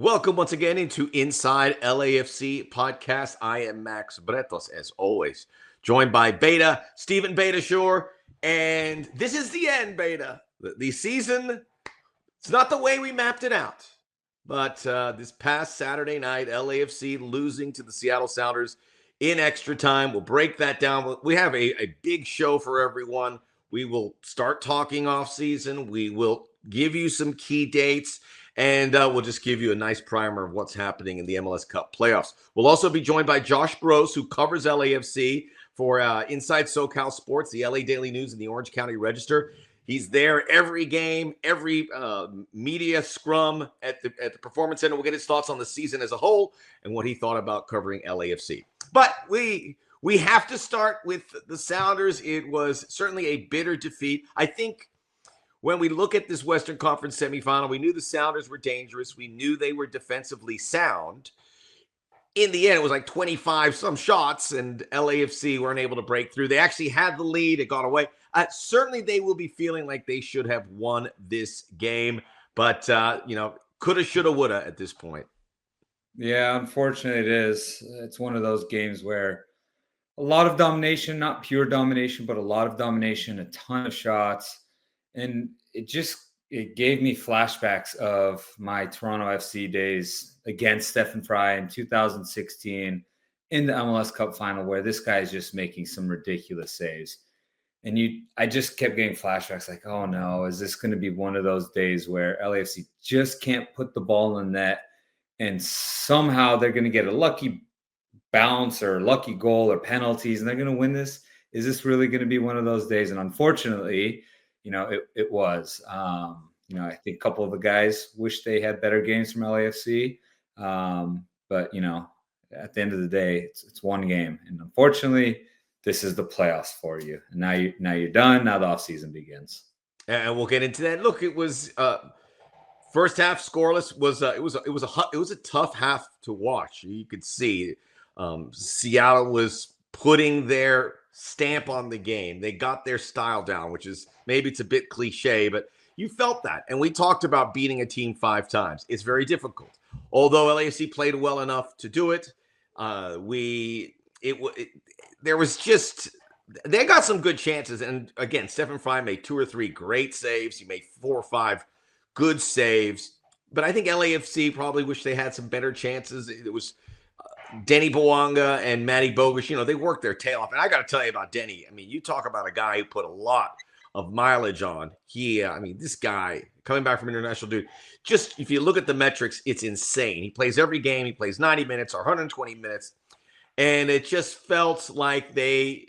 Welcome once again into Inside LAFC podcast. I am Max Bretos, as always, joined by Steve Beitashour, and this is the end, Beta. The season, it's not the way we mapped it out, but this past Saturday night, LAFC losing to the Seattle Sounders in extra time. We'll break that down. We have a big show for everyone. We will start talking offseason. We will give you some key dates. And we'll just give you a nice primer of what's happening in the MLS Cup playoffs. We'll also be joined by Josh Bros, who covers LAFC for Inside SoCal Sports, the LA Daily News, and the Orange County Register. He's there every game, every media scrum at the Performance Center. We'll get his thoughts on the season as a whole and what he thought about covering LAFC. But we have to start with the Sounders. It was certainly a bitter defeat. I think when we look at this Western Conference semifinal, we knew the Sounders were dangerous. We knew they were defensively sound. In the end, it was like 25 some shots, and LAFC weren't able to break through. They actually had the lead. It got away. Certainly, they will be feeling like they should have won this game. But, coulda, shoulda, woulda at this point. Yeah, unfortunately, it is. It's one of those games where a lot of domination, not pure domination, but a lot of domination, a ton of shots. And it gave me flashbacks of my Toronto FC days against Stephen Fry in 2016 in the MLS Cup final, where this guy is just making some ridiculous saves. And I just kept getting flashbacks like, oh no, is this going to be one of those days where LAFC just can't put the ball in the net and somehow they're going to get a lucky bounce or lucky goal or penalties and they're going to win this? Is this really going to be one of those days? And unfortunately, it was. I think a couple of the guys wish they had better games from LAFC. But, at the end of the day, it's one game. And unfortunately, this is the playoffs for you. And now you're done. Now the offseason begins. And we'll get into that. Look, it was first half scoreless. It was a tough half to watch. You could see Seattle was putting their stamp on the game. They got their style down, which is maybe it's a bit cliche, but you felt that. And we talked about beating a team 5 times. It's very difficult. Although LAFC played well enough to do it, they got some good chances. And again, Stephen Fry made 2 or 3 great saves. He made 4 or 5 good saves. But I think LAFC probably wish they had some better chances. It was Denny Bouanga and Matty Bogusz, they worked their tail off. And I got to tell you about Denny. I mean, you talk about a guy who put a lot of mileage on. This guy coming back from international dude, just if you look at the metrics, it's insane. He plays every game. He plays 90 minutes or 120 minutes. And it just felt like they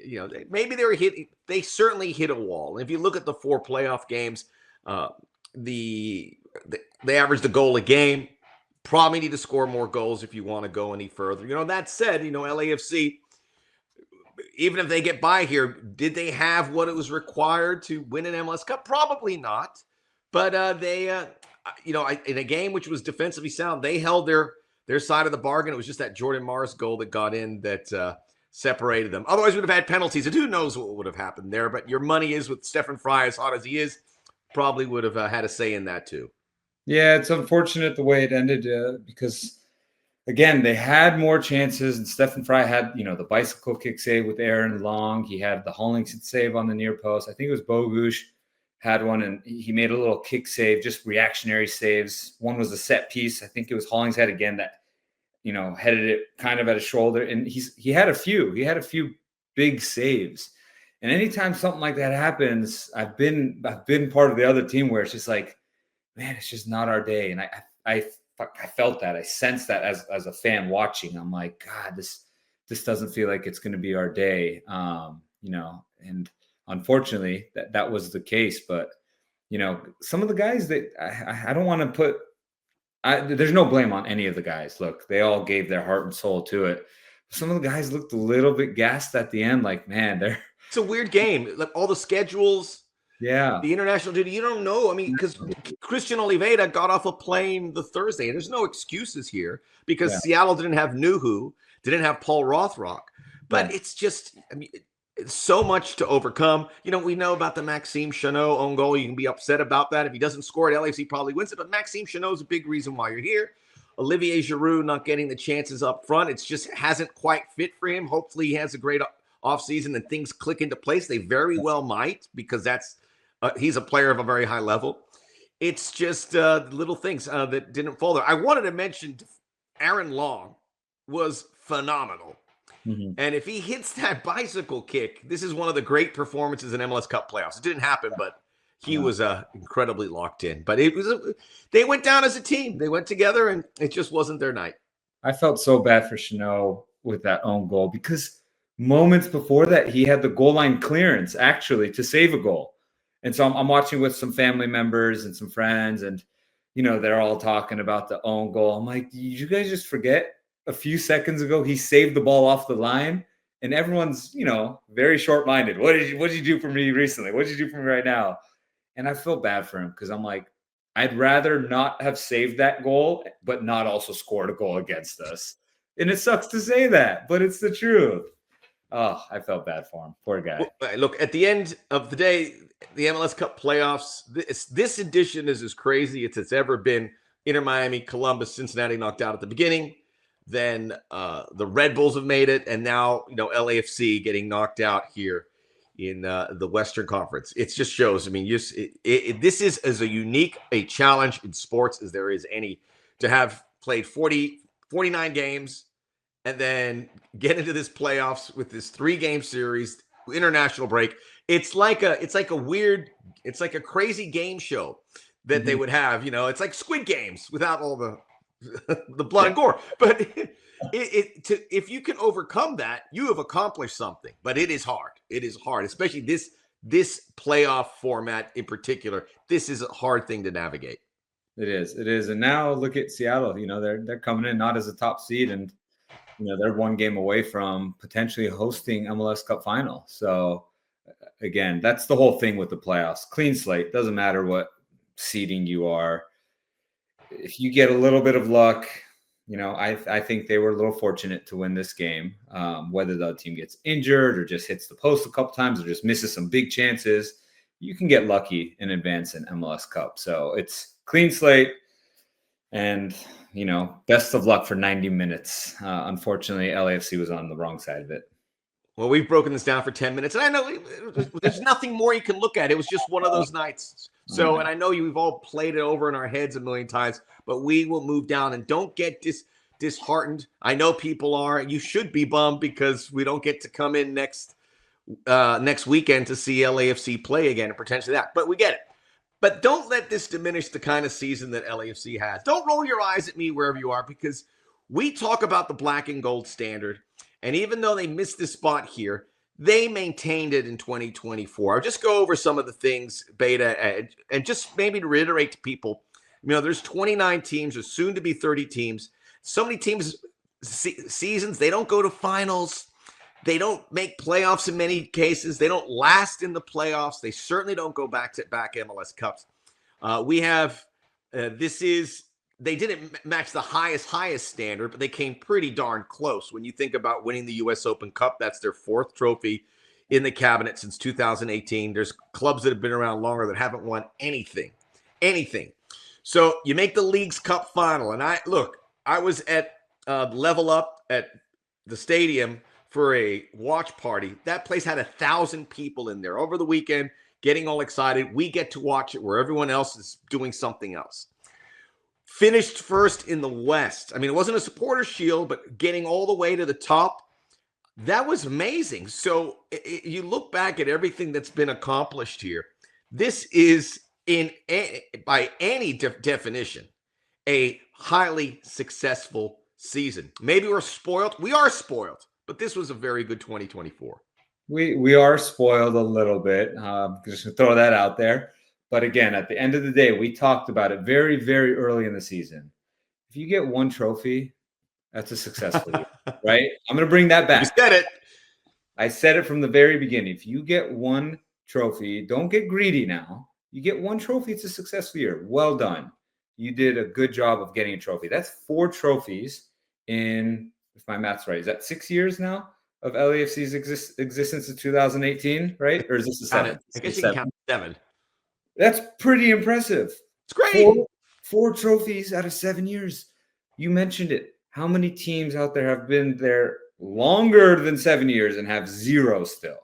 certainly hit a wall. And if you look at the 4 playoff games, they averaged a goal a game. Probably need to score more goals if you want to go any further. That said, LAFC, even if they get by here, did they have what it was required to win an MLS Cup? Probably not. But in a game which was defensively sound, they held their side of the bargain. It was just that Jordan Morris goal that got in that separated them. Otherwise, we'd have had penalties, and who knows what would have happened there. But your money is with Stephen Fry, as hot as he is, probably would have had a say in that too. Yeah, it's unfortunate the way it ended because, again, they had more chances. And Stephen Fry had, the bicycle kick save with Aaron Long. He had the Hollington save on the near post. I think it was Bogusz had one, and he made a little kick save, just reactionary saves. One was a set piece. I think it was Hollingshead again that, headed it kind of at his shoulder. And he had a few big saves. And anytime something like that happens, I've been part of the other team where it's just like, man, it's just not our day. And I felt that. I sensed that as a fan watching. I'm like, God, this doesn't feel like it's going to be our day. And unfortunately that was the case. But, some of the guys that I don't want to put, there's no blame on any of the guys. Look, they all gave their heart and soul to it. Some of the guys looked a little bit gassed at the end. Like, man, it's a weird game. Like all the schedules. Yeah. The international duty, you don't know. I mean, because Christian Oliveira got off a plane the Thursday. There's no excuses here because Seattle didn't have Nuhu, didn't have Paul Rothrock. But it's just, it's so much to overcome. We know about the Maxime Chanot own goal. You can be upset about that. If he doesn't score it, LAFC probably wins it. But Maxime Chanot is a big reason why you're here. Olivier Giroud not getting the chances up front. It's just hasn't quite fit for him. Hopefully he has a great offseason and things click into place. They very well might, because he's a player of a very high level. It's just little things that didn't fall there. I wanted to mention Aaron Long was phenomenal. Mm-hmm. And if he hits that bicycle kick, this is one of the great performances in MLS Cup playoffs. It didn't happen, but he was incredibly locked in. But they went down as a team. They went together, and it just wasn't their night. I felt so bad for Chanot with that own goal, because moments before that, he had the goal line clearance actually to save a goal. And so I'm watching with some family members and some friends, and, they're all talking about the own goal. I'm like, did you guys just forget a few seconds ago he saved the ball off the line? And everyone's, very short-minded. What did you do for me recently? What did you do for me right now? And I feel bad for him, because I'm like, I'd rather not have saved that goal, but not also scored a goal against us. And it sucks to say that, but it's the truth. Oh, I felt bad for him. Poor guy. Well, look, at the end of the day, the MLS Cup playoffs, this edition is as crazy as it's ever been. Inter Miami, Columbus, Cincinnati knocked out at the beginning. Then the Red Bulls have made it. And now, LAFC getting knocked out here in the Western Conference. It just shows, this is as unique a challenge in sports as there is any, to have played 49 games and then get into this playoffs with this 3-game series, international break. It's like a crazy game show that they would have, it's like Squid Games without all the blood and gore. But if you can overcome that, you have accomplished something. But it is hard. It is hard, especially this playoff format in particular. This is a hard thing to navigate. It is. And now look at Seattle. They're coming in not as a top seed, and they're one game away from potentially hosting MLS Cup final. So again, that's the whole thing with the playoffs. Clean slate. Doesn't matter what seeding you are. If you get a little bit of luck, I think they were a little fortunate to win this game. Whether the team gets injured or just hits the post a couple times or just misses some big chances, you can get lucky and advance in MLS Cup. So it's clean slate, and best of luck for 90 minutes. Unfortunately, LAFC was on the wrong side of it. Well, we've broken this down for 10 minutes, and I know there's nothing more you can look at. It was just one of those nights. So, and I know we've all played it over in our heads a million times, but we will move down, and don't get disheartened. I know people are. You should be bummed because we don't get to come in next weekend to see LAFC play again, and potentially that. But we get it. But don't let this diminish the kind of season that LAFC has. Don't roll your eyes at me wherever you are, because we talk about the black and gold standard. And even though they missed this spot here, they maintained it in 2024. I'll just go over some of the things, Beta, and just maybe to reiterate to people, there's 29 teams, there's soon to be 30 teams. So many teams, seasons, they don't go to finals. They don't make playoffs in many cases. They don't last in the playoffs. They certainly don't go back-to-back MLS Cups. They didn't match the highest standard, but they came pretty darn close. When you think about winning the U.S. Open Cup, that's their 4th trophy in the cabinet since 2018. There's clubs that have been around longer that haven't won anything. So you make the League's Cup final. And I was at Level Up at the stadium for a watch party. That place had 1,000 people in there over the weekend, getting all excited. We get to watch it where everyone else is doing something else. Finished first in the West. It wasn't a supporter shield, but getting all the way to the top, that was amazing. So you look back at everything that's been accomplished here. This is, by any definition, a highly successful season. Maybe we're spoiled. We are spoiled, but this was a very good 2024. We are spoiled a little bit. Just to throw that out there. But again, at the end of the day, we talked about it very, very early in the season. If you get one trophy, that's a successful year, right? I'm going to bring that back. You said it. I said it from the very beginning. If you get one trophy, don't get greedy now. You get one trophy, it's a successful year. Well done. You did a good job of getting a trophy. That's 4 trophies in, if my math's right, is that 6 years now of LAFC's existence in 2018, right? Or is this the 7th? I guess you can count 7. That's pretty impressive. It's great. 4 trophies out of 7 years. You mentioned it. How many teams out there have been there longer than 7 years and have 0 still?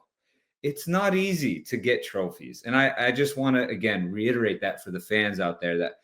It's not easy to get trophies. And I just want to, again, reiterate that for the fans out there that,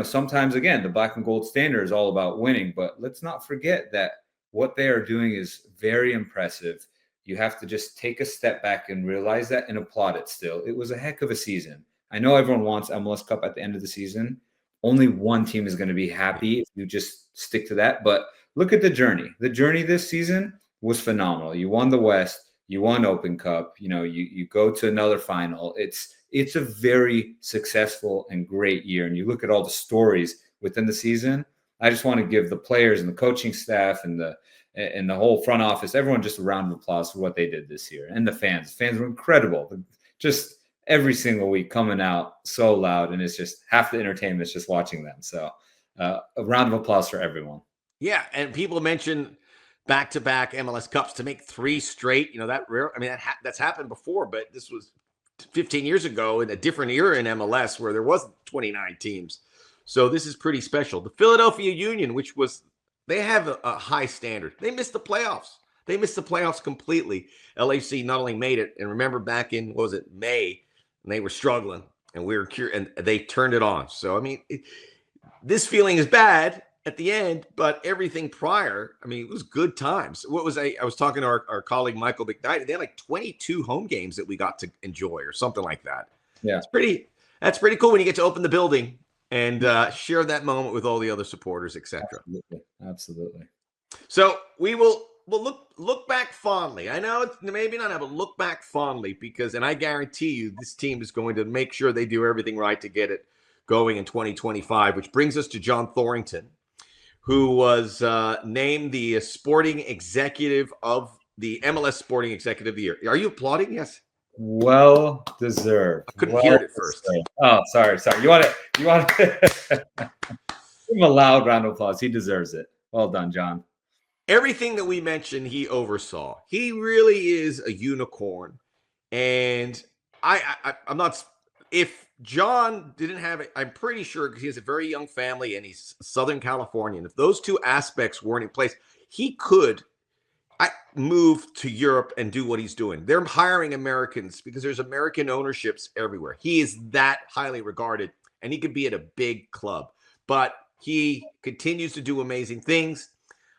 sometimes, again, the black and gold standard is all about winning, but let's not forget that what they are doing is very impressive. You have to just take a step back and realize that and applaud it still. It was a heck of a season. I know everyone wants MLS Cup at the end of the season. Only one team is going to be happy if you just stick to that. But look at the journey. The journey this season was phenomenal. You won the West. You won Open Cup. You go to another final. It's a very successful and great year. And you look at all the stories within the season. I just want to give the players and the coaching staff and the whole front office, everyone, just a round of applause for what they did this year. And the fans. The fans were incredible. Just every single week coming out so loud, and it's just half the entertainment is just watching them. So a round of applause for everyone. Yeah, and people mention back-to-back MLS Cups to make 3 straight. That rare. I mean, that's happened before, but this was 15 years ago in a different era in MLS where there wasn't 29 teams. So this is pretty special. The Philadelphia Union, they have a high standard. They missed the playoffs. They missed the playoffs completely. LAFC not only made it, and remember back in, May, and they were struggling, and and they turned it on. So, I mean, this feeling is bad at the end, but everything prior, I mean, it was good times. I was talking to our colleague Michael McKnight. They had like 22 home games that we got to enjoy or something like that. Yeah. That's pretty cool when you get to open the building and share that moment with all the other supporters, etc. Absolutely. So we'll look back fondly. I know it's maybe not, but look back fondly and I guarantee you this team is going to make sure they do everything right to get it going in 2025, which brings us to John Thorrington, who was named the sporting executive of the MLS Sporting Executive of the Year. Are you applauding? Yes. Well deserved. I couldn't hear it at first. Oh, sorry. You want to give him a loud round of applause. He deserves it. Well done, John. Everything that we mentioned, he oversaw. He really is a unicorn. And I'm not, if John didn't have it, I'm pretty sure, because he has a very young family and he's Southern Californian. If those 2 aspects weren't in place, he could move to Europe and do what he's doing. They're hiring Americans because there's American ownerships everywhere. He is that highly regarded, and he could be at a big club. But he continues to do amazing things.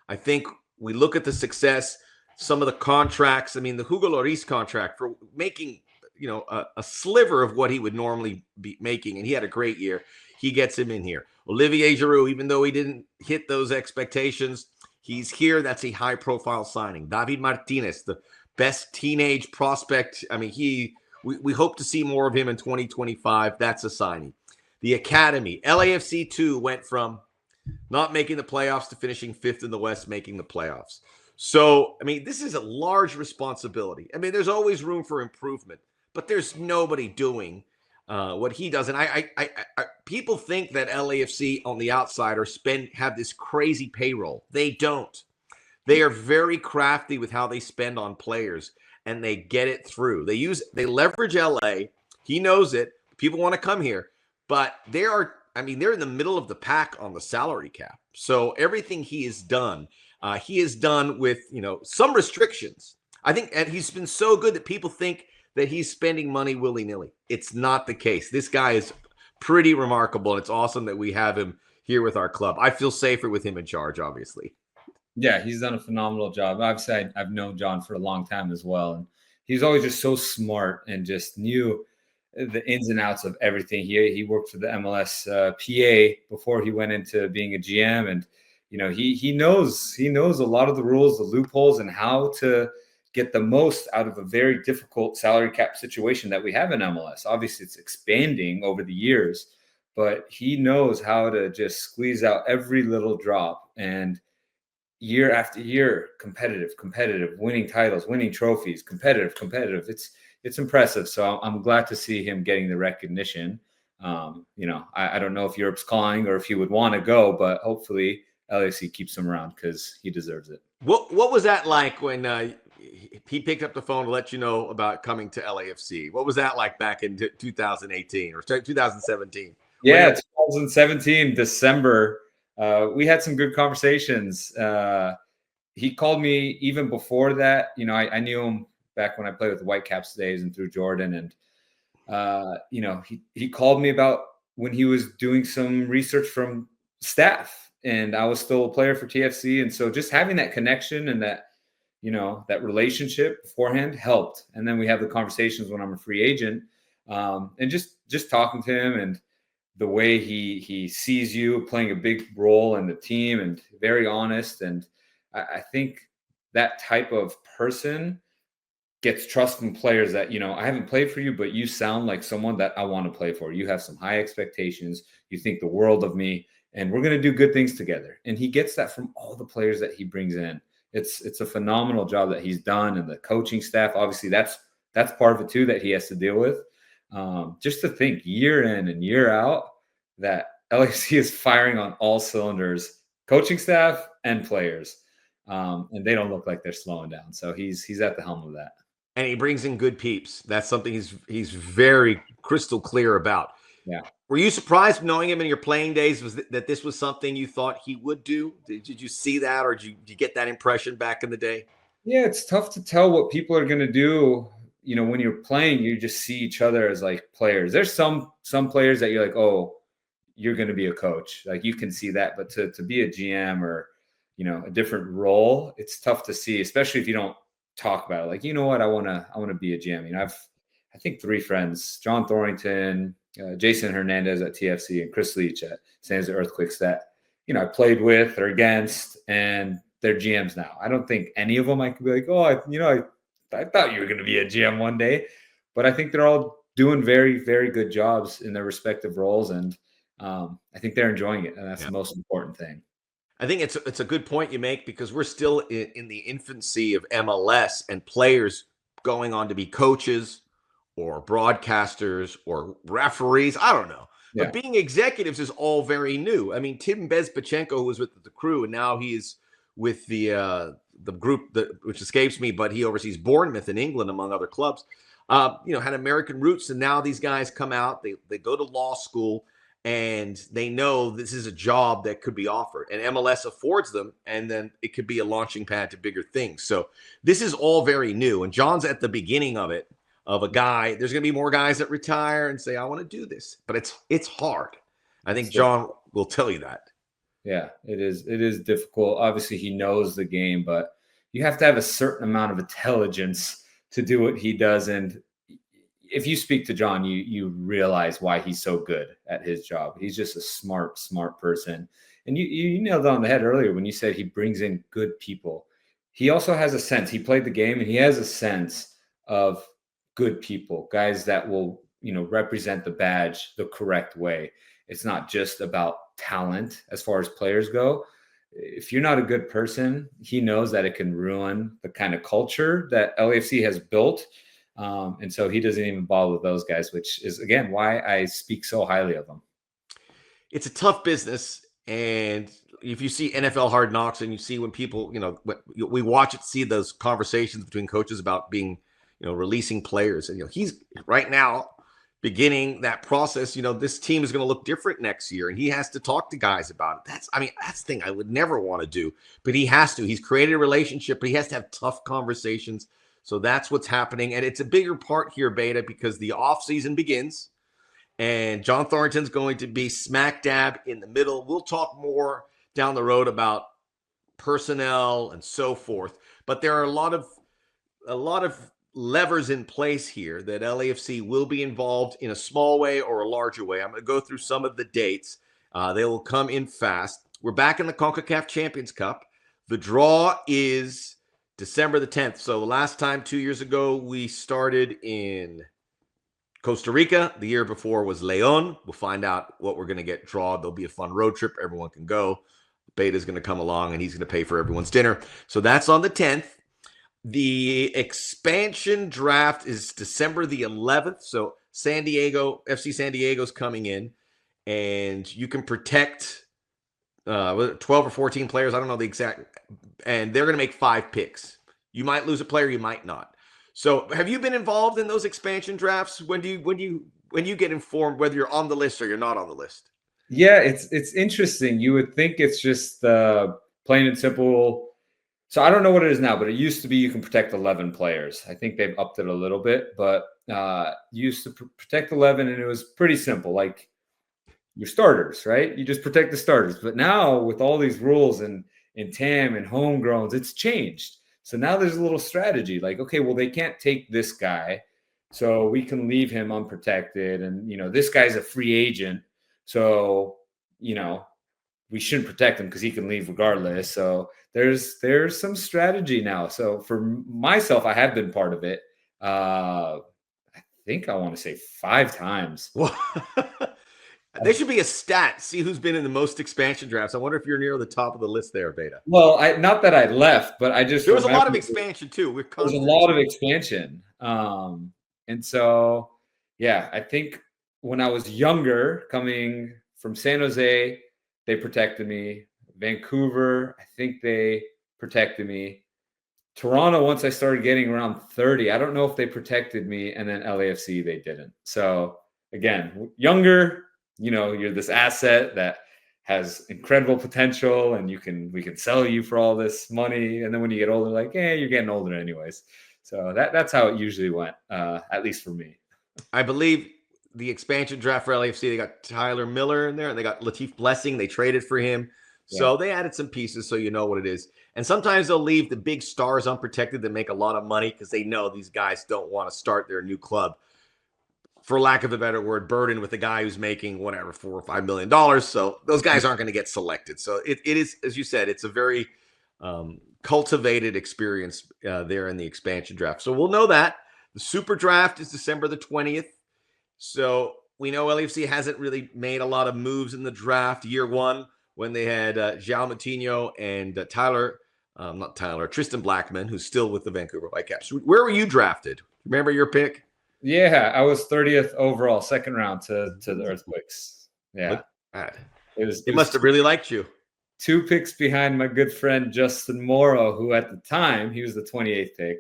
I think we look at the success, some of the contracts. I mean, the Hugo Lloris contract for making, a sliver of what he would normally be making, and he had a great year. He gets him in here. Olivier Giroud, even though he didn't hit those expectations, he's here. That's a high-profile signing. David Martinez, the best teenage prospect. I mean, we hope to see more of him in 2025. That's a signing. The academy, LAFC 2, went from not making the playoffs to finishing 5th in the West, making the playoffs. So, I mean, this is a large responsibility. I mean, there's always room for improvement, but there's nobody doing what he does. And I people think that LAFC on the outside have this crazy payroll. They don't. They are very crafty with how they spend on players, and they get it through. They leverage LA. He knows it. People want to come here, but they're in the middle of the pack on the salary cap. So everything he has done with, some restrictions. I think, and he's been so good that people think that he's spending money willy-nilly. It's not the case. This guy is pretty remarkable, and it's awesome that we have him here with our club. I feel safer with him in charge, obviously. Yeah, he's done a phenomenal job. I've known John for a long time as well, and he's always just so smart and just knew the ins and outs of everything. He worked for the MLS PA before he went into being a GM, and he knows a lot of the rules, the loopholes, and how to get the most out of a very difficult salary cap situation that we have in MLS. Obviously, it's expanding over the years, but he knows how to just squeeze out every little drop, and year after year, competitive, winning titles, winning trophies, competitive. It's impressive. So I'm glad to see him getting the recognition. I don't know if Europe's calling or if he would want to go, but hopefully LAFC keeps him around because he deserves it. What was that like when he picked up the phone to let you know about coming to LAFC? What was that like back in 2018 or 2017? Yeah, 2017, December. we had some good conversations. He called me even before that. You know, I knew him back when I played with the Whitecaps days and through Jordan. And, you know, he called me about when he was doing some research from staff, and I was still a player for TFC. And so just having that connection and that, you know, that relationship beforehand helped. And then we have the conversations when I'm a free agent, and just talking to him and the way he sees you playing a big role in the team, and very honest. And I think that type of person gets trust from players that, you know, I haven't played for you, but you sound like someone that I want to play for. You have some high expectations. You think the world of me, and we're going to do good things together. And he gets that from all the players that he brings in. It's a phenomenal job that he's done, and the coaching staff, obviously that's part of it too, that he has to deal with. Just to think year in and year out that LAFC is firing on all cylinders, coaching staff and players. And they don't look like they're slowing down. So he's at the helm of that. And he brings in good peeps. That's something he's very crystal clear about. Yeah. Were you surprised knowing him in your playing days that this was something you thought he would do? Did you see that, or did you get that impression back in the day? Yeah, it's tough to tell what people are going to do. You know, when you're playing, you just see each other as like players. There's some players that you're like, oh, you're going to be a coach. Like you can see that, but to be a GM or, you know, a different role, it's tough to see, especially if you don't talk about it. Like, you know what, I want to be a GM. You know, I think 3 friends, John Thorrington, Jason Hernandez at TFC, and Chris Leach at San Jose Earthquakes that, you know, I played with or against, and they're GMs now. I don't think any of them I could be like, oh, I thought you were going to be a GM one day. But I think they're all doing very, very good jobs in their respective roles. And I think they're enjoying it. And that's the most important thing. I think it's a good point you make, because we're still in the infancy of MLS and players going on to be coaches or broadcasters or referees. I don't know. Yeah. But being executives is all very new. I mean, Tim Bezpachenko, who was with the Crew, and now he's with the group which escapes me, but he oversees Bournemouth in England, among other clubs. You know, had American roots, and now these guys come out. They go to law school, and they know this is a job that could be offered, and MLS affords them, and then it could be a launching pad to bigger things. So this is all very new, and John's at the beginning of it. Of a guy, there's going to be more guys that retire and say, I want to do this, but it's hard. I think John will tell you that. Yeah, it is difficult. Obviously, he knows the game, but you have to have a certain amount of intelligence to do what he does. And if you speak to John, you realize why he's so good at his job. He's just a smart person. And you nailed it on the head earlier when you said he brings in good people. He also has a sense. He played the game, and he has a sense of good people, guys that will, you know, represent the badge the correct way. It's not just about talent as far as players go. If you're not a good person, he knows that it can ruin the kind of culture that LAFC has built. And so he doesn't even bother with those guys, which is, again, why I speak so highly of them. It's a tough business. And if you see NFL Hard Knocks, and you see when people, you know, we watch it, see those conversations between coaches about being, you know, releasing players. And, you know, he's right now beginning that process. You know, this team is going to look different next year, and he has to talk to guys about it. That's the thing I would never want to do, but he has to. He's created a relationship, but he has to have tough conversations. So that's what's happening. And it's a bigger part here, Beta, because the offseason begins, and John Thorrington's going to be smack dab in the middle. We'll talk more down the road about personnel and so forth, but there are a lot of levers in place here that LAFC will be involved in a small way or a larger way. I'm going to go through some of the dates. They will come in fast. We're back in the Concacaf Champions Cup. The draw is December the 10th. So the last time, 2 years ago, we started in Costa Rica. The year before was Leon. We'll find out what we're going to get drawn. There'll be a fun road trip. Everyone can go. Beta's going to come along, and he's going to pay for everyone's dinner. So that's on the 10th. The expansion draft is December the 11th. So San Diego, FC San Diego's coming in, and you can protect 12 or 14 players. I don't know the exact, and they're going to make 5 picks. You might lose a player, you might not. So have you been involved in those expansion drafts? When you get informed whether you're on the list or you're not on the list? Yeah, it's interesting. You would think it's just plain and simple. So I don't know what it is now, but it used to be you can protect 11 players. I think they've upped it a little bit, but you used to protect 11, and it was pretty simple, like your starters, right? You just protect the starters. But now with all these rules and in TAM and homegrowns, it's changed. So now there's a little strategy, like, okay, well, they can't take this guy, so we can leave him unprotected, and this guy's a free agent, so we shouldn't protect him because he can leave regardless. So there's some strategy now. So for myself, I have been part of it. I think I want to say 5 times. Well, there should be a stat. See who's been in the most expansion drafts. I wonder if you're near the top of the list there, Beta. Well, not that I left, but I just there was a lot of expansion too. There was a lot of expansion, and so yeah, I think when I was younger, coming from San Jose, they protected me. Vancouver, I think they protected me. Toronto, once I started getting around 30, I don't know if they protected me, and then LAFC, they didn't. So again, younger, you're this asset that has incredible potential, and we can sell you for all this money. And then when you get older, like, you're getting older anyways. So that's how it usually went, at least for me. I believe the expansion draft for LAFC, they got Tyler Miller in there, and they got Latif Blessing. They traded for him. So they added some pieces so you know what it is. And sometimes they'll leave the big stars unprotected that make a lot of money because they know these guys don't want to start their new club, for lack of a better word, burdened with a guy who's making whatever, $4 or $5 million. So those guys aren't going to get selected. So it is, as you said, it's a very cultivated experience there in the expansion draft. So we'll know that. The Super Draft is December the 20th. So we know LAFC hasn't really made a lot of moves in the draft year one when they had João Moutinho and Tristan Blackman, who's still with the Vancouver Whitecaps. Where were you drafted? Remember your pick? Yeah, I was 30th overall, second round to the Earthquakes. Yeah. It must have really liked you. 2 picks behind my good friend Justin Morrow, who at the time, he was the 28th pick.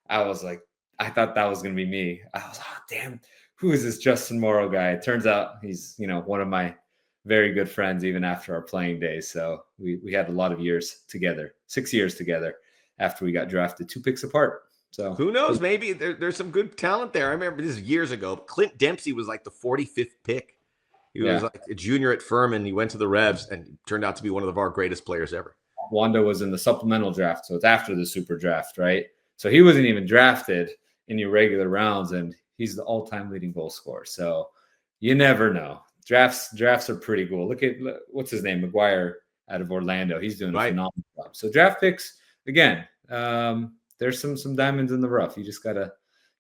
I was like, I thought that was going to be me. I was, damn, who is this Justin Morrow guy? It turns out he's, one of my very good friends even after our playing days. So we had a lot of years together, 6 years together after we got drafted, 2 picks apart. So who knows? Maybe there's some good talent there. I remember this is years ago. Clint Dempsey was like the 45th pick. He was like a junior at Furman. He went to the Revs and turned out to be one of our greatest players ever. Wanda was in the supplemental draft, so it's after the super draft, right? So he wasn't even drafted in your regular rounds, and he's the all-time leading goal scorer. So you never know. Drafts are pretty cool. Look at what's his name, McGuire out of Orlando. He's doing a phenomenal job. So draft picks again. There's some diamonds in the rough. You just gotta.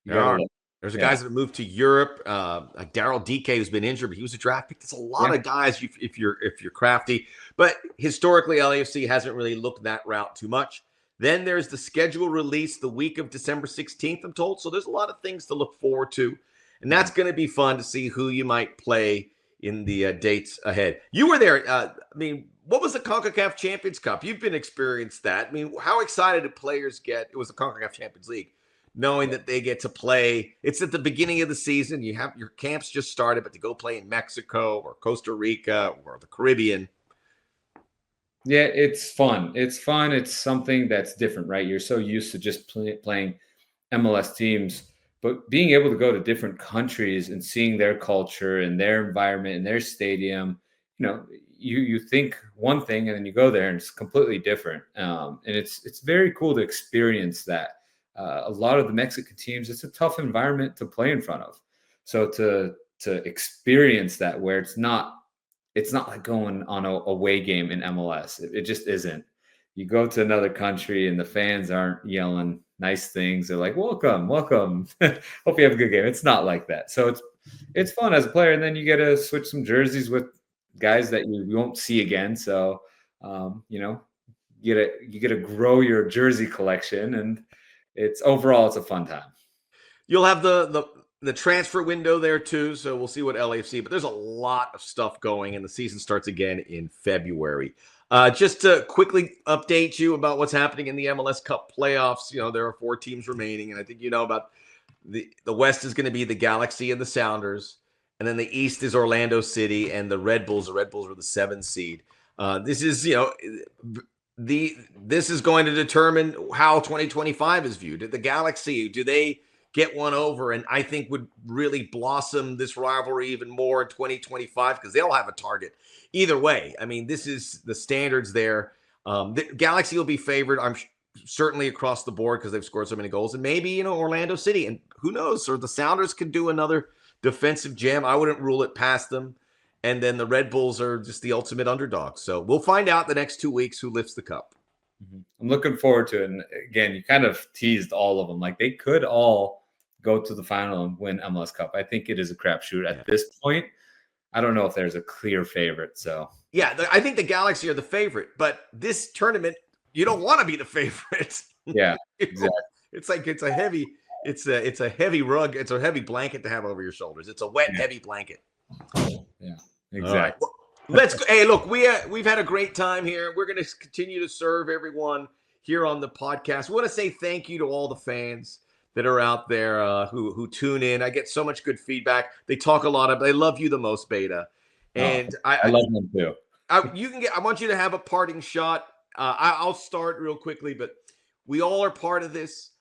There's guys that have moved to Europe, like Daryl DK, who's been injured, but he was a draft pick. There's a lot of guys if you're crafty. But historically, LAFC hasn't really looked that route too much. Then there's the schedule release the week of December 16th, I'm told. So there's a lot of things to look forward to. And that's going to be fun to see who you might play in the dates ahead. You were there. What was the Concacaf Champions Cup? You've been experienced that. How excited did players get? It was the Concacaf Champions League, knowing that they get to play. It's at the beginning of the season. You have your camps just started, but to go play in Mexico or Costa Rica or the Caribbean. Yeah, it's fun. It's fun. It's something that's different, right? You're so used to just playing MLS teams, but being able to go to different countries and seeing their culture and their environment and their stadium, you think one thing and then you go there and it's completely different. And it's very cool to experience that. A lot of the Mexican teams, it's a tough environment to play in front of. So to experience that, where it's not like going on a away game in MLS. It just isn't. You go to another country and the fans aren't yelling nice things. They're like, welcome. Hope you have a good game. It's not like that. So it's fun as a player. And then you get to switch some jerseys with guys that you won't see again. So, you get to grow your jersey collection, and it's a fun time. You'll have the transfer window there too, so we'll see what LAFC. But there's a lot of stuff going, and the season starts again in February. Just to quickly update you about what's happening in the MLS Cup playoffs. There are 4 teams remaining, and I think about the West is going to be the Galaxy and the Sounders, and then the East is Orlando City and the Red Bulls. The Red Bulls are the 7th seed. This is, this is going to determine how 2025 is viewed. The Galaxy, do they get one over? And I think would really blossom this rivalry even more in 2025 because they'll have a target. Either way, I mean, this is the standards there. The Galaxy will be favored, I'm certainly across the board because they've scored so many goals. And maybe, Orlando City. And who knows? Or the Sounders could do another defensive jam. I wouldn't rule it past them. And then the Red Bulls are just the ultimate underdog. So we'll find out the next 2 weeks who lifts the cup. I'm looking forward to it. And again, you kind of teased all of them. Like they could all go to the final and win MLS Cup. I think it is a crapshoot at this point. I don't know if there's a clear favorite. So yeah, I think the Galaxy are the favorite. But this tournament, you don't want to be the favorite. Yeah, exactly. It's like it's a heavy rug. It's a heavy blanket to have over your shoulders. It's a wet, heavy blanket. Yeah, exactly. Right. Well, let's go. Hey, look, we've had a great time here. We're going to continue to serve everyone here on the podcast. We want to say thank you to all the fans that are out there who tune in. I get so much good feedback. They talk a lot they love you the most, Beta, and I love them too. I want you to have a parting shot. I'll start real quickly, but we all are part of this.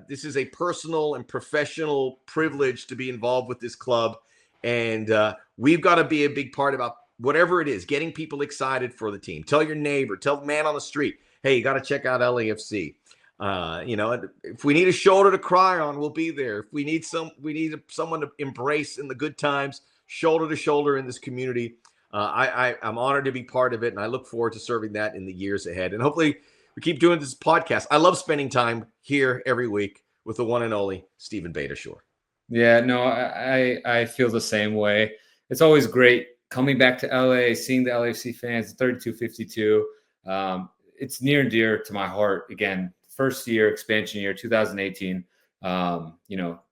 This is a personal and professional privilege to be involved with this club. And we've got to be a big part about whatever it is, getting people excited for the team. Tell your neighbor, tell the man on the street, hey, you got to check out LAFC. If we need a shoulder to cry on, we'll be there. If we need someone to embrace in the good times, shoulder to shoulder in this community. I'm honored to be part of it, and I look forward to serving that in the years ahead. And hopefully we keep doing this podcast. I love spending time here every week with the one and only Steve Beitashour. Yeah, no, I feel the same way. It's always great coming back to LA, seeing the LAFC fans, 3252. It's near and dear to my heart. Again, first year, expansion year, 2018.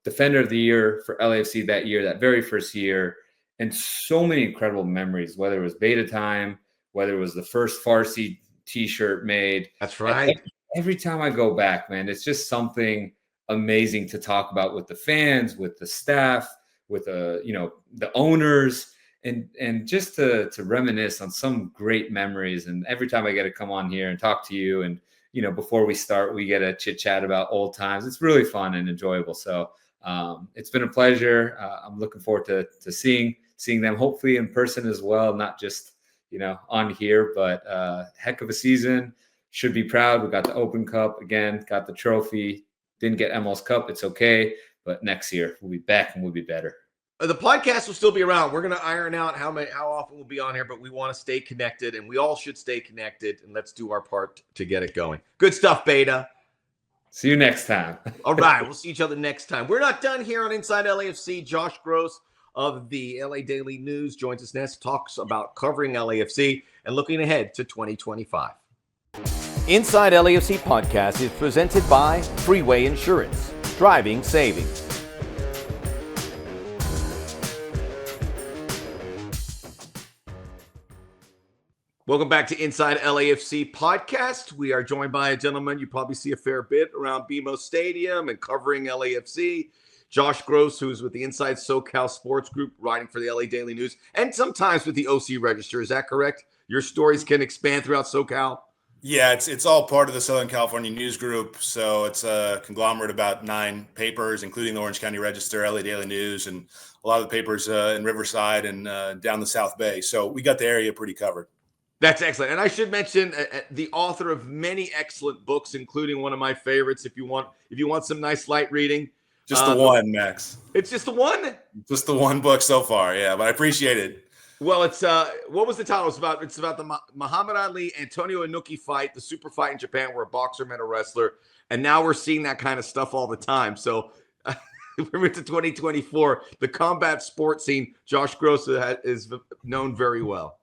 Defender of the year for LAFC that year, that very first year. And so many incredible memories, whether it was beta time, whether it was the first Farsi T-shirt made. That's right. Every time I go back, man, it's just something amazing to talk about with the fans, with the staff, with the owners, and just to reminisce on some great memories. And every time I get to come on here and talk to you, and before we start, we get to chit chat about old times. It's really fun and enjoyable. So it's been a pleasure. I'm looking forward to seeing them hopefully in person as well, not just on here. But heck of a season. Should be proud. We got the Open Cup again, got the trophy. Didn't get MLS Cup. It's okay. But next year we'll be back and we'll be better. The podcast will still be around. We're going to iron out how often we'll be on here, but we want to stay connected, and we all should stay connected, and let's do our part to get it going. Good stuff, Beta. See you next time. All right. We'll see each other next time. We're not done here on Inside LAFC. Josh Gross of the LA Daily News joins us next, talks about covering LAFC and looking ahead to 2025. Inside LAFC podcast is presented by Freeway Insurance, driving savings. Welcome back to Inside LAFC podcast. We are joined by a gentleman you probably see a fair bit around BMO Stadium and covering LAFC, Josh Gross, who's with the Inside SoCal Sports Group, writing for the LA Daily News, and sometimes with the OC Register. Is that correct? Your stories can expand throughout SoCal? Yeah, it's all part of the Southern California News Group. So it's a conglomerate of about 9 papers, including the Orange County Register, LA Daily News, and a lot of the papers in Riverside and down the South Bay. So we got the area pretty covered. That's excellent. And I should mention the author of many excellent books, including one of my favorites. If you want some nice light reading. Just the one, Max. It's just the one? Just the one book so far, yeah, but I appreciate it. Well, it's what was the title? It's about the Muhammad Ali Antonio Inoki fight, the super fight in Japan where a boxer met a wrestler, and now we're seeing that kind of stuff all the time. So we're into 2024. The combat sports scene, Josh Gross is known very well.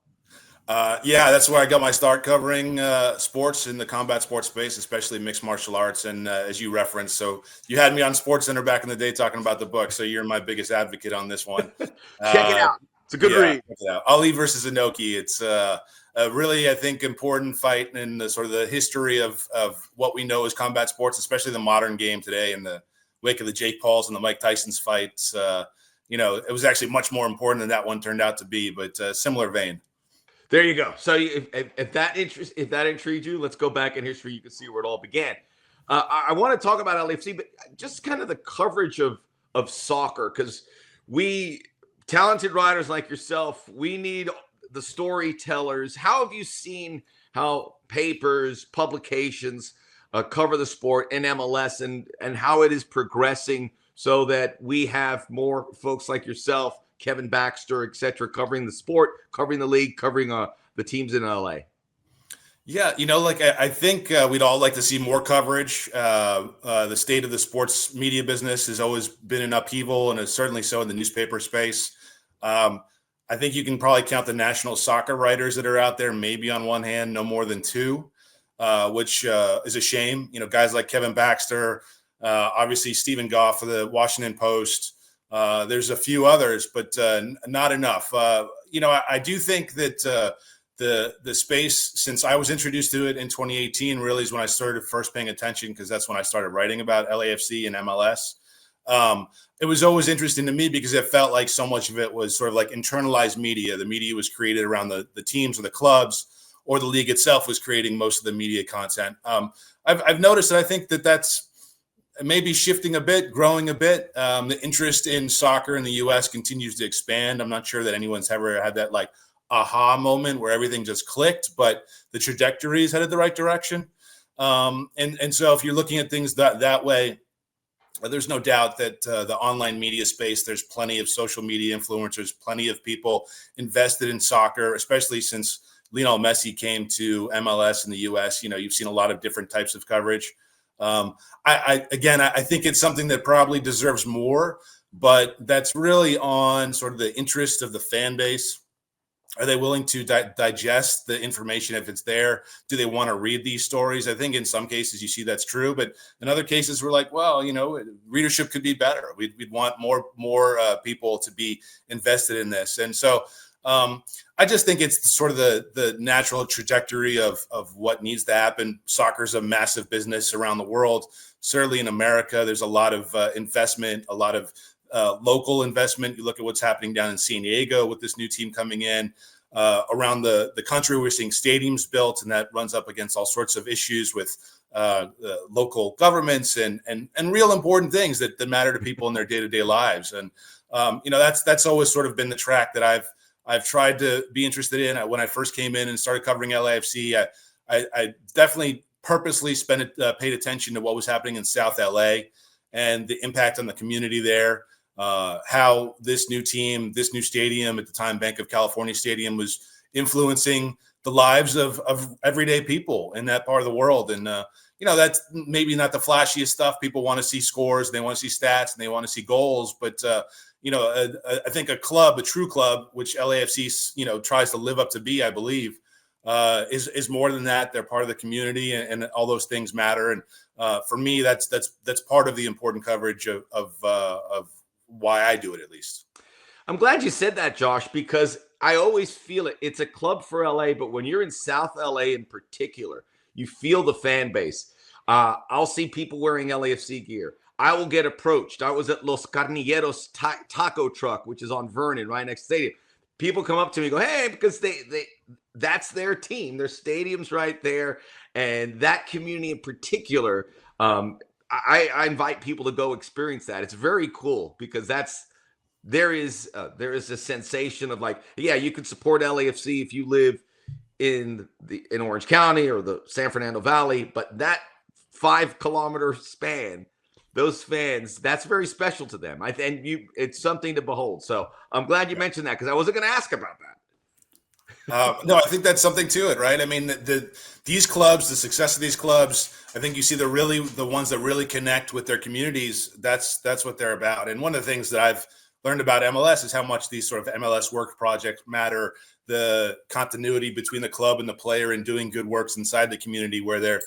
Yeah, that's where I got my start covering sports in the combat sports space, especially mixed martial arts. And as you referenced, so you had me on SportsCenter back in the day talking about the book. So you're my biggest advocate on this one. Check it out. It's a good read. Ali versus Inoki. It's a really, I think, important fight in the sort of the history of what we know as combat sports, especially the modern game today and the wake of the Jake Pauls and the Mike Tyson's fights. It was actually much more important than that one turned out to be, but similar vein. There you go. So if that intrigued you, let's go back in history. You can see where it all began. I want to talk about LAFC, but just kind of the coverage of soccer, because we talented writers like yourself, we need the storytellers. How have you seen how papers, publications cover the sport in MLS, and how it is progressing so that we have more folks like yourself, Kevin Baxter, et cetera, covering the sport, covering the league, covering the teams in LA? Yeah, I think we'd all like to see more coverage. The state of the sports media business has always been in upheaval, and is certainly so in the newspaper space. I think you can probably count the national soccer writers that are out there, maybe on one hand, no more than two, which is a shame. Guys like Kevin Baxter, obviously Stephen Goff for the Washington Post. There's a few others, but not enough. I do think that the space, since I was introduced to it in 2018, really is when I started first paying attention, because that's when I started writing about LAFC and MLS. It was always interesting to me because it felt like so much of it was sort of like internalized media. The media was created around the teams or the clubs, or the league itself was creating most of the media content. I've noticed that I think that's maybe shifting a bit, growing a bit. The interest in soccer in the U.S. continues to expand. I'm not sure that anyone's ever had that like aha moment where everything just clicked, but the trajectory is headed the right direction. And so if you're looking at things that way, there's no doubt that the online media space, there's plenty of social media influencers, plenty of people invested in soccer, especially since Lionel Messi came to MLS in the US. You've seen a lot of different types of coverage. I think it's something that probably deserves more, but that's really on sort of the interest of the fan base. Are they willing to digest the information if it's there? Do they want to read these stories? I think in some cases you see that's true, but in other cases we're like, well, readership could be better. We'd want more people to be invested in this. And so I just think it's sort of the natural trajectory of what needs to happen. Soccer's a massive business around the world. Certainly in America, there's a lot of investment, a lot of local investment. You look at what's happening down in San Diego with this new team coming in. Around the country, we're seeing stadiums built, and that runs up against all sorts of issues with local governments and real important things that matter to people in their day-to-day lives. And that's always sort of been the track that I've tried to be interested in. When I first came in and started covering LAFC, I definitely purposely paid attention to what was happening in South LA and the impact on the community there. How this new team, this new stadium, at the time Bank of California Stadium, was influencing the lives of everyday people in that part of the world. And, that's maybe not the flashiest stuff. People want to see scores, they want to see stats, and they want to see goals. But, I think a true club, which LAFC, tries to live up to be, I believe, is more than that. They're part of the community, and all those things matter. And for me, that's part of the important coverage of why I do it, at least. I'm glad you said that, Josh, because I always feel it. It's a club for LA, but when you're in South LA in particular, you feel the fan base. I'll see people wearing LAFC gear. I will get approached. I was at Los Carnilleros taco truck, which is on Vernon, right next to the stadium. People come up to me and go, hey, because that's their team. Their stadium's right there. And that community in particular, I invite people to go experience that. It's very cool because there is a sensation of like, yeah, you can support LAFC if you live in Orange County or the San Fernando Valley, but that 5-kilometer span, those fans, that's very special to them. It's something to behold. So I'm glad you mentioned that because I wasn't going to ask about that. No, I think that's something to it, right? I mean, these clubs, the success of these clubs, I think you see the ones that really connect with their communities. That's what they're about. And one of the things that I've learned about MLS is how much these sort of MLS work projects matter. The continuity between the club and the player and doing good works inside the community where they're,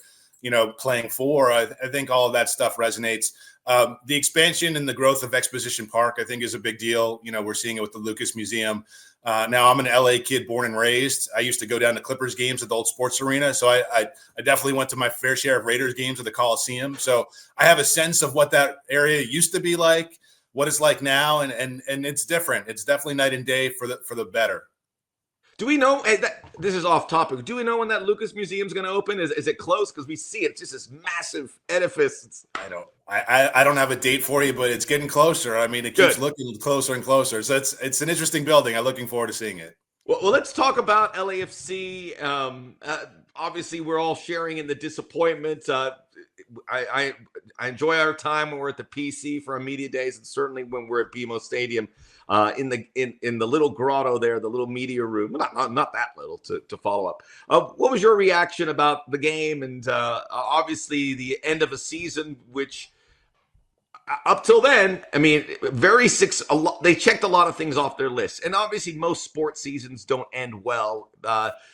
playing for. I think all of that stuff resonates. The expansion and the growth of Exposition Park, I think, is a big deal. We're seeing it with the Lucas Museum. Now, I'm an LA kid born and raised. I used to go down to Clippers games at the old sports arena. So I definitely went to my fair share of Raiders games at the Coliseum. So I have a sense of what that area used to be like, what it's like now. And it's different. It's definitely night and day for the better. Do we know, this is off topic, do we know when that Lucas Museum is going to open? Is it close? Because we see it. It's just this massive edifice. I don't have a date for you, but it's getting closer. I mean, it keeps looking closer and closer. So it's an interesting building. I'm looking forward to seeing it. Well, let's talk about LAFC. Obviously, we're all sharing in the disappointment. I enjoy our time when we're at the PC for our media days, and certainly when we're at BMO Stadium in the little grotto there, the little media room. Not that little to follow up. What was your reaction about the game and obviously the end of a season, which up till then, I mean, they checked a lot of things off their list, and obviously most sports seasons don't end well.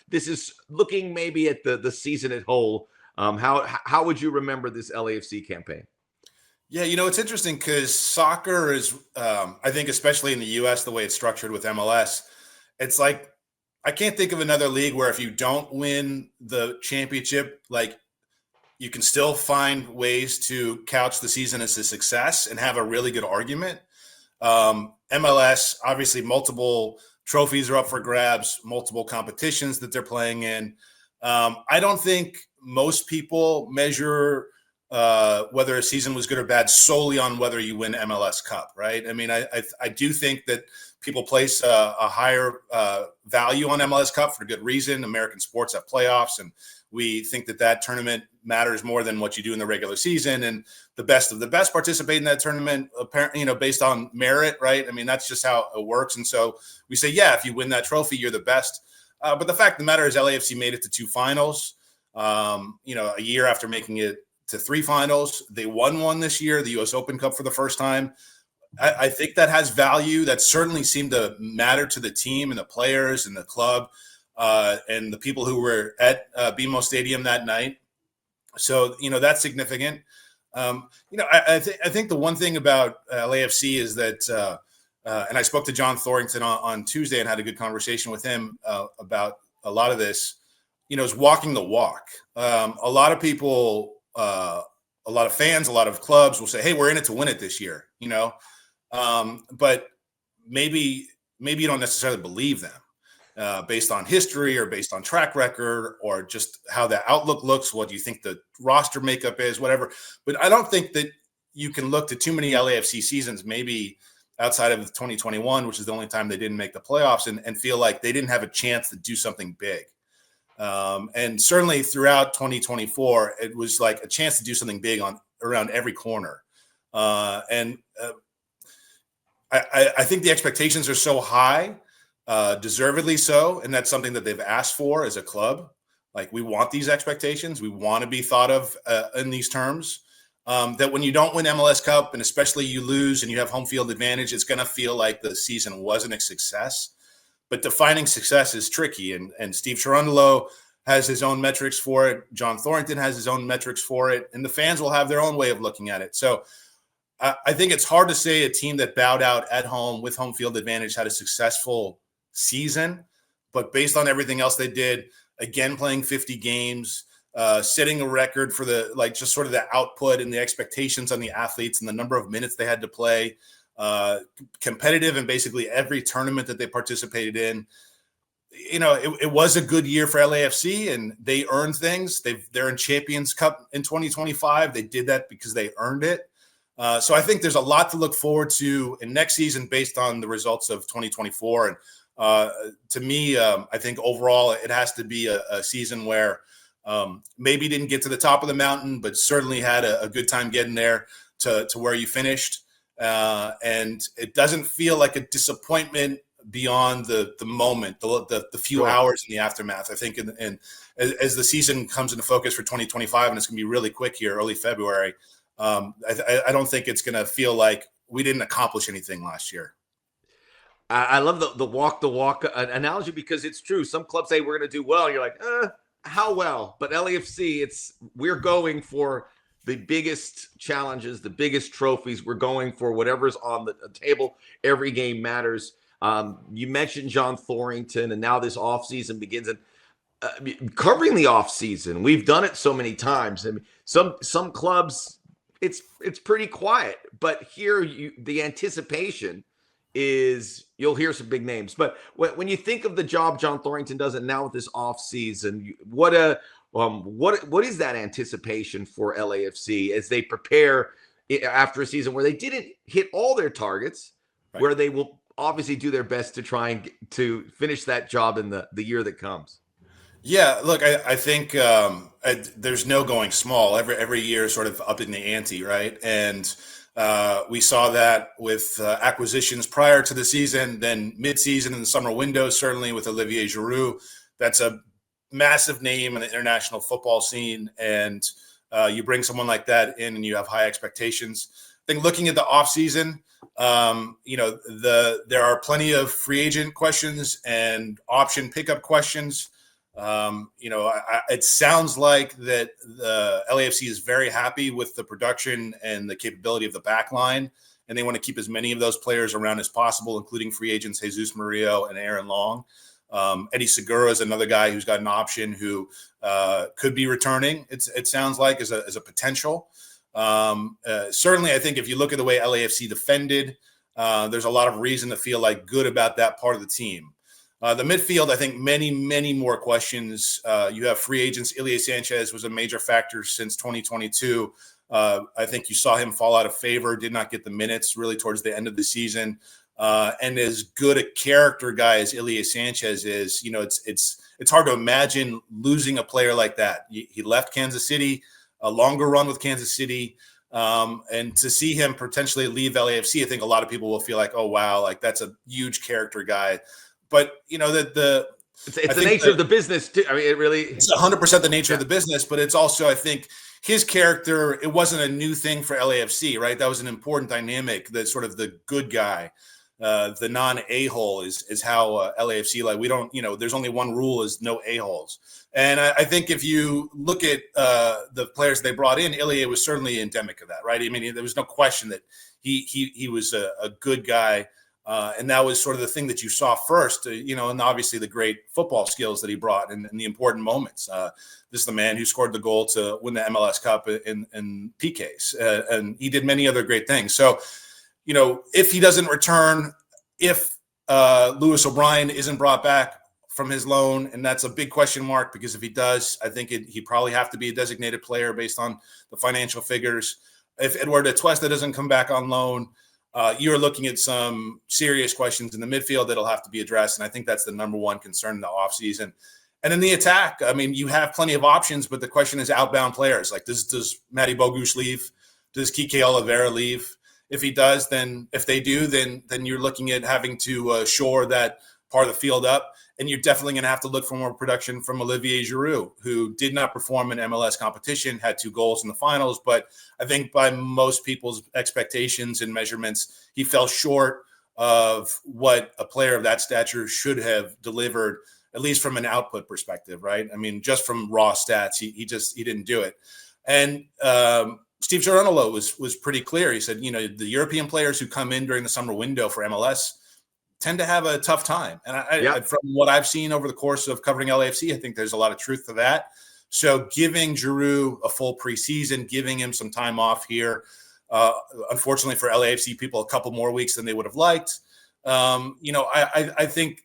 This is looking maybe at the season as whole. How would you remember this LAFC campaign? Yeah, it's interesting because soccer is, I think, especially in the U.S., the way it's structured with MLS, it's like I can't think of another league where if you don't win the championship, like you can still find ways to couch the season as a success and have a really good argument. MLS, obviously, multiple trophies are up for grabs, multiple competitions that they're playing in. I don't think most people measure whether a season was good or bad solely on whether you win MLS Cup, right? I mean, I do think that people place a higher value on MLS Cup for good reason. American sports have playoffs, and we think that tournament matters more than what you do in the regular season. And the best of the best participate in that tournament, apparently, based on merit, right? I mean, that's just how it works. And so we say, yeah, if you win that trophy, you're the best. But the fact of the matter is LAFC made it to 2 finals, a year after making it to 3 finals. They won one this year, the U.S. Open Cup for the first time. I think that has value. That certainly seemed to matter to the team and the players and the club and the people who were at BMO Stadium that night. So, that's significant. I think the one thing about LAFC is that and I spoke to John Thorrington on Tuesday and had a good conversation with him about a lot of this, is walking the walk. A lot of people, a lot of fans, a lot of clubs will say, hey, we're in it to win it this year, but maybe you don't necessarily believe them based on history or based on track record or just how the outlook looks. What do you think the roster makeup is, whatever. But I don't think that you can look to too many LAFC seasons, maybe outside of 2021, which is the only time they didn't make the playoffs, and feel like they didn't have a chance to do something big. And certainly throughout 2024, it was like a chance to do something big around every corner. I think the expectations are so high, deservedly so, and that's something that they've asked for as a club. Like, we want these expectations. We want to be thought of in these terms. That when you don't win MLS Cup, and especially you lose and you have home field advantage, it's going to feel like the season wasn't a success. But defining success is tricky. And Steve Cherundolo has his own metrics for it. John Thorrington has his own metrics for it. And the fans will have their own way of looking at it. So I think it's hard to say a team that bowed out at home with home field advantage had a successful season. But based on everything else they did, again, playing 50 games, setting a record for just sort of the output and the expectations on the athletes and the number of minutes they had to play, competitive in basically every tournament that they participated in. It was a good year for LAFC, and they earned things. They're in Champions Cup in 2025. They did that because they earned it. So I think there's a lot to look forward to in next season based on the results of 2024. And to me, I think overall it has to be a season where maybe didn't get to the top of the mountain, but certainly had a good time getting there to where you finished. And it doesn't feel like a disappointment beyond the moment, the few hours in the aftermath. I think and as the season comes into focus for 2025, and it's going to be really quick here, early February, I don't think it's going to feel like we didn't accomplish anything last year. I love the walk the walk analogy because it's true. Some clubs say we're going to do well. You're like, how well? But LAFC, we're going for the biggest challenges, the biggest trophies. We're going for whatever's on the table. Every game matters. You mentioned John Thorrington, and now this offseason begins. And covering the offseason, we've done it so many times. I mean, some clubs, it's pretty quiet, but here the anticipation is you'll hear some big names. But when you think of the job John Thorrington does, and now with this offseason, what is that anticipation for LAFC as they prepare after a season where they didn't hit all their targets, right, where they will obviously do their best to try and to finish that job in the year that comes? Yeah, look, I think there's no going small. Every year sort of upping the ante, right? And we saw that with acquisitions prior to the season, then mid-season in the summer window, certainly with Olivier Giroud. That's a massive name in the international football scene. And you bring someone like that in and you have high expectations. I think looking at the offseason, there are plenty of free agent questions and option pickup questions. It sounds like that the LAFC is very happy with the production and the capability of the back line, and they want to keep as many of those players around as possible, including free agents Jesus Murillo and Aaron Long. Eddie Segura is another guy who's got an option who could be returning. It sounds like as a potential. Certainly, I think if you look at the way LAFC defended, there's a lot of reason to feel like good about that part of the team. The midfield, I think many, many more questions. You have free agents. Ilie Sanchez was a major factor since 2022. I think you saw him fall out of favor, did not get the minutes really towards the end of the season. And as good a character guy as Ilie Sanchez is, it's hard to imagine losing a player like that. He left Kansas City, a longer run with Kansas City. And to see him potentially leave LAFC, I think a lot of people will feel like, oh, wow, like that's a huge character guy. But it's the nature of the business too. I mean, it's 100% the nature of the business, but it's also, I think, his character. It wasn't a new thing for LAFC, right? That was an important dynamic. That sort of the good guy, the non-a-hole is how LAFC, like, we don't, there's only one rule, is no a-holes. And I think if you look at the players they brought in, Ilie was certainly endemic of that, right? I mean, there was no question that he was a good guy. And that was sort of the thing that you saw first, and obviously the great football skills that he brought in the important moments. This is the man who scored the goal to win the MLS Cup in PKs, and he did many other great things. So, if he doesn't return, if Lewis O'Brien isn't brought back from his loan, and that's a big question mark, because if he does, I think he'd probably have to be a designated player based on the financial figures. If Eduardo Atuesta doesn't come back on loan, you're looking at some serious questions in the midfield that'll have to be addressed. And I think that's the number one concern in the offseason. And in the attack, I mean, you have plenty of options, but the question is outbound players. Like, does Matty Bogusz leave? Does Kike Oliveira leave? If he does, then if they do, then you're looking at having to shore that part of the field up. And you're definitely going to have to look for more production from Olivier Giroud, who did not perform in MLS competition, had 2 goals in the finals. But I think by most people's expectations and measurements, he fell short of what a player of that stature should have delivered, at least from an output perspective, right? I mean, just from raw stats, he didn't do it. And Steve Cherundolo was pretty clear. He said, the European players who come in during the summer window for MLS tend to have a tough time. And I, from what I've seen over the course of covering LAFC, I think there's a lot of truth to that. So giving Giroud a full preseason, giving him some time off here, unfortunately for LAFC people, a couple more weeks than they would have liked. I think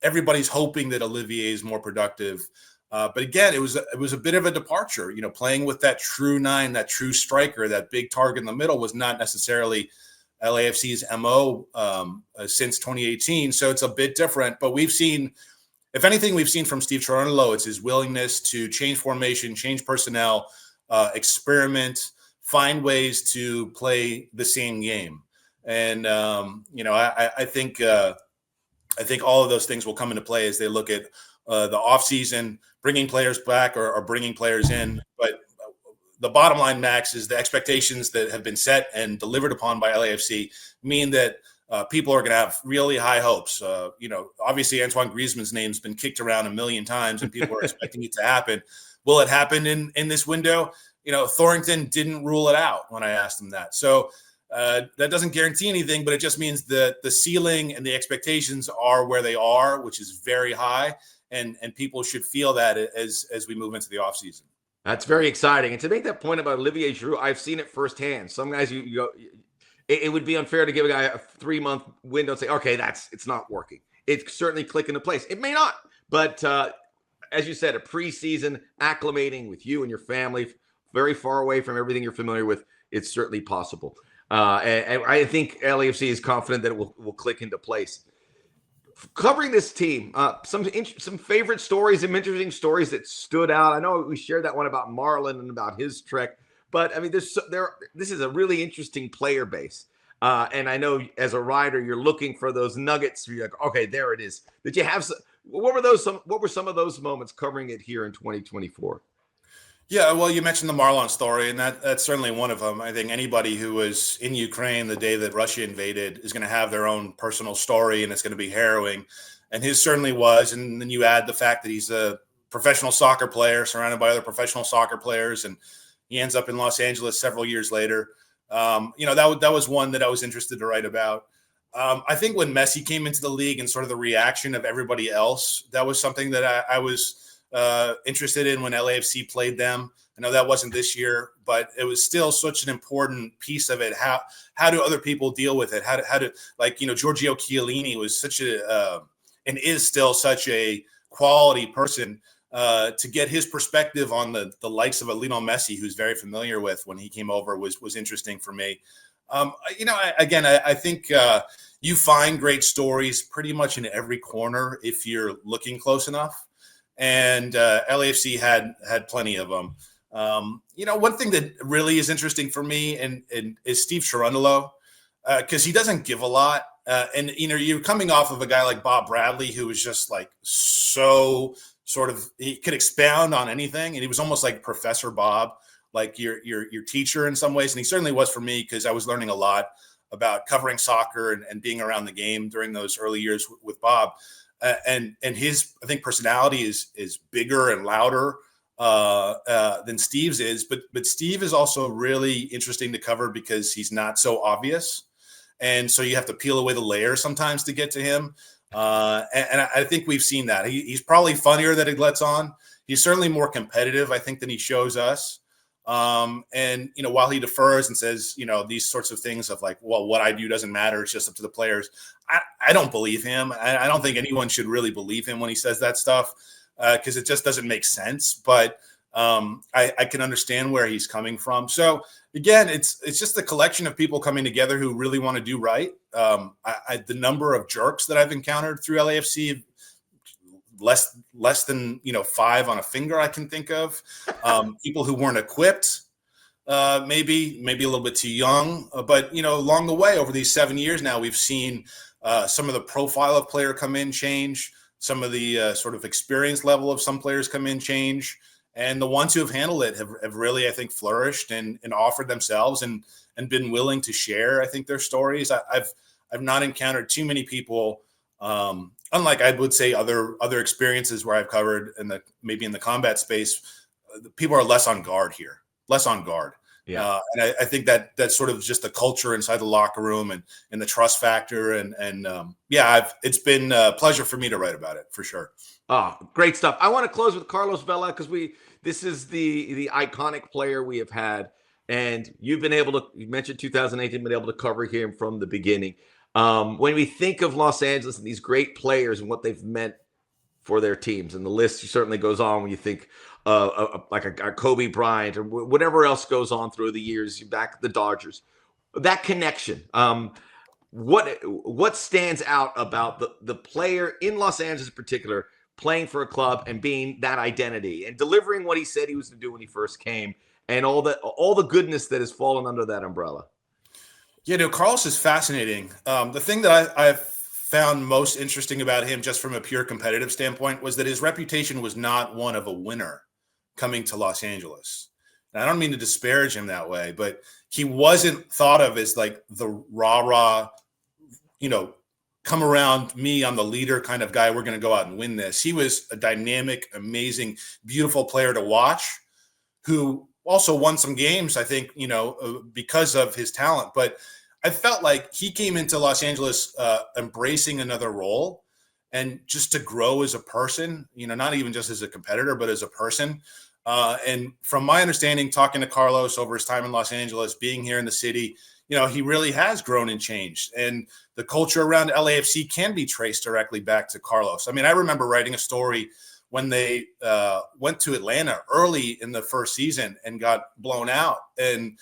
everybody's hoping that Olivier is more productive. But again, it was a bit of a departure. Playing with that true 9, that true striker, that big target in the middle was not necessarily LAFC's MO since 2018. So it's a bit different. But we've seen, if anything, from Steve Cherundolo, it's his willingness to change formation, change personnel, experiment, find ways to play the same game. And, I think all of those things will come into play as they look at the offseason, bringing players back or bringing players in. But the bottom line, Max, is the expectations that have been set and delivered upon by LAFC mean that people are going to have really high hopes. Obviously, Antoine Griezmann's name's been kicked around a million times, and people are expecting it to happen. Will it happen in this window? Thorrington didn't rule it out when I asked him that. So that doesn't guarantee anything, but it just means that the ceiling and the expectations are where they are, which is very high. And people should feel that as we move into the offseason. That's very exciting. And to make that point about Olivier Giroud, I've seen it firsthand. Some guys, you go, it would be unfair to give a guy a 3-month window and say, okay, it's not working. It's certainly click into place. It may not, but as you said, a preseason acclimating with you and your family, very far away from everything you're familiar with, it's certainly possible. And I think LAFC is confident that it will click into place. Covering this team, some favorite stories, some interesting stories that stood out. I know we shared that one about Marlon and about his trek, but I mean, this is a really interesting player base. And I know as a writer, you're looking for those nuggets. You're like, okay, there it is. Did you have what were some of those moments covering it here in 2024? Yeah, well, you mentioned the Marlon story, and that's certainly one of them. I think anybody who was in Ukraine the day that Russia invaded is going to have their own personal story, and it's going to be harrowing. And his certainly was. And then you add the fact that he's a professional soccer player surrounded by other professional soccer players, and he ends up in Los Angeles several years later. That was one that I was interested to write about. I think when Messi came into the league and sort of the reaction of everybody else, that was something that I was interested in when LAFC played them. I know that wasn't this year, but it was still such an important piece of it. How do other people deal with it? How do Giorgio Chiellini was such and is still such a quality person to get his perspective on the likes of a Lionel Messi, who's very familiar with when he came over, was interesting for me. I think you find great stories pretty much in every corner if you're looking close enough. And LAFC had plenty of them. One thing that really is interesting for me and is Steve Cherundolo, because he doesn't give a lot. And you're coming off of a guy like Bob Bradley, who was just like so sort of, he could expound on anything, and he was almost like Professor Bob, like your teacher in some ways. And he certainly was for me, because I was learning a lot about covering soccer and being around the game during those early years with Bob. And his, I think, personality is bigger and louder than Steve's is, but Steve is also really interesting to cover because he's not so obvious, and so you have to peel away the layers sometimes to get to him. And I think we've seen that. He's probably funnier than he lets on. He's certainly more competitive, I think, than he shows us. And while he defers and says, these sorts of things of like, well, what I do doesn't matter, it's just up to the players. I don't believe him. I don't think anyone should really believe him when he says that stuff, because it just doesn't make sense. But I can understand where he's coming from. So again, it's just a collection of people coming together who really want to do right. The number of jerks that I've encountered through LAFC, less than 5 on a finger I can think of. People who weren't equipped, maybe a little bit too young, but along the way over these 7 years now, we've seen some of the profile of player come in change, some of the sort of experience level of some players come in change, and the ones who have handled it have really, I think, flourished and offered themselves and been willing to share, I think, their stories. I've not encountered too many people. Unlike I would say other experiences where I've covered maybe in the combat space, people are less on guard here, less on guard. Yeah. And I think that's sort of just the culture inside the locker room and the trust factor. It's been a pleasure for me to write about it, for sure. Oh, great stuff. I want to close with Carlos Vela, because this is the iconic player we have had. And you mentioned 2018, been able to cover him from the beginning. When we think of Los Angeles and these great players and what they've meant for their teams, and the list certainly goes on when you think like a Kobe Bryant or whatever else goes on through the years, back at the Dodgers, that connection. What stands out about the player in Los Angeles in particular, playing for a club and being that identity and delivering what he said he was going to do when he first came, and all the goodness that has fallen under that umbrella? Yeah, Carlos is fascinating. The thing that I've found most interesting about him, just from a pure competitive standpoint, was that his reputation was not one of a winner coming to Los Angeles. And I don't mean to disparage him that way, but he wasn't thought of as like the rah-rah, come around me, I'm the leader kind of guy, we're going to go out and win this. He was a dynamic, amazing, beautiful player to watch, who, also won some games, I think, because of his talent. But I felt like he came into Los Angeles embracing another role and just to grow as a person, not even just as a competitor, but as a person. And from my understanding, talking to Carlos over his time in Los Angeles, being here in the city, he really has grown and changed. And the culture around LAFC can be traced directly back to Carlos. I mean, I remember writing a story when they went to Atlanta early in the first season and got blown out, and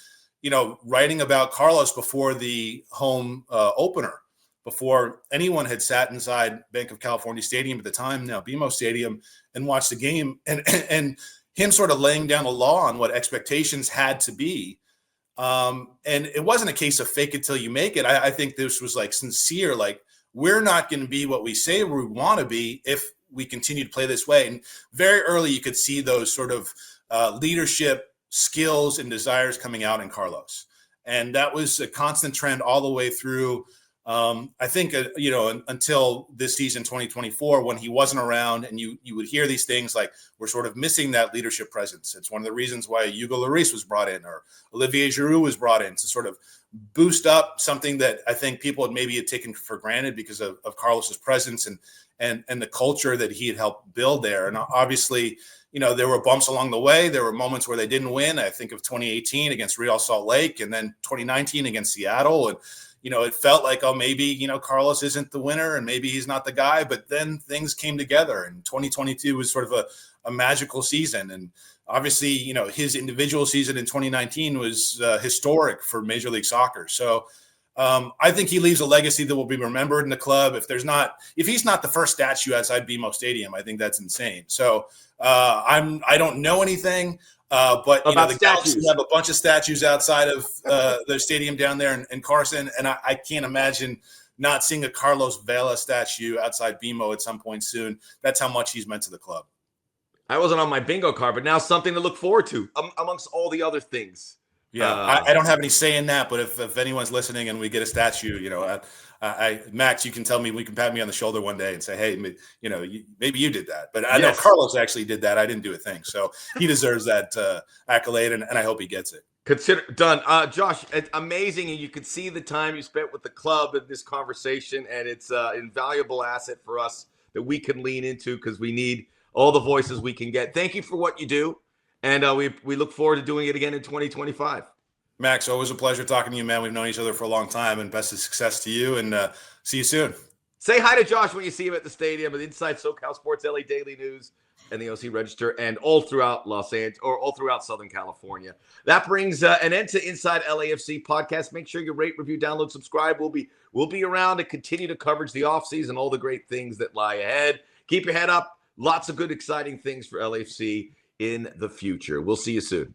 writing about Carlos before the home opener, before anyone had sat inside Banc of California Stadium at the time, now BMO Stadium, and watched the game, and him sort of laying down the law on what expectations had to be. And it wasn't a case of fake it till you make it. I think this was like sincere, like, we're not going to be what we say we want to be if we continue to play this way. And very early, you could see those sort of leadership skills and desires coming out in Carlos. And that was a constant trend all the way through, I think, until this season, 2024, when he wasn't around, and you would hear these things like, we're sort of missing that leadership presence. It's one of the reasons why Hugo Lloris was brought in, or Olivier Giroud was brought in, to sort of boost up something that I think people had maybe taken for granted because of Carlos's presence and the culture that he had helped build there. And obviously, there were bumps along the way. There were moments where they didn't win. I think of 2018 against Real Salt Lake, and then 2019 against Seattle. And it felt like, oh, maybe, Carlos isn't the winner and maybe he's not the guy. But then things came together, and 2022 was sort of a magical season. And obviously, his individual season in 2019 was historic for Major League Soccer. So I think he leaves a legacy that will be remembered in the club. If he's not the first statue outside BMO Stadium, I think that's insane. So I don't know anything. But the Galaxy have a bunch of statues outside of their stadium down there in Carson, and I can't imagine not seeing a Carlos Vela statue outside BMO at some point soon. That's how much he's meant to the club. I wasn't on my bingo card, but now something to look forward to amongst all the other things. Yeah, I don't have any say in that, but if anyone's listening and we get a statue, Max, you can tell me, we can pat me on the shoulder one day and say, hey, maybe you did that. But I know Carlos actually did that. I didn't do a thing. So he deserves that accolade, and I hope he gets it. Consider done. Josh, it's amazing. And you can see the time you spent with the club in this conversation, and it's an invaluable asset for us that we can lean into, because we need all the voices we can get. Thank you for what you do. And we look forward to doing it again in 2025. Max, always a pleasure talking to you, man. We've known each other for a long time, and best of success to you, and see you soon. Say hi to Josh when you see him at the stadium, and inside SoCal Sports, LA Daily News, and the OC Register, and all throughout Los Angeles, or all throughout Southern California. That brings an end to Inside LAFC podcast. Make sure you rate, review, download, subscribe. We'll be around to continue to coverage the offseason, all the great things that lie ahead. Keep your head up. Lots of good, exciting things for LAFC in the future. We'll see you soon.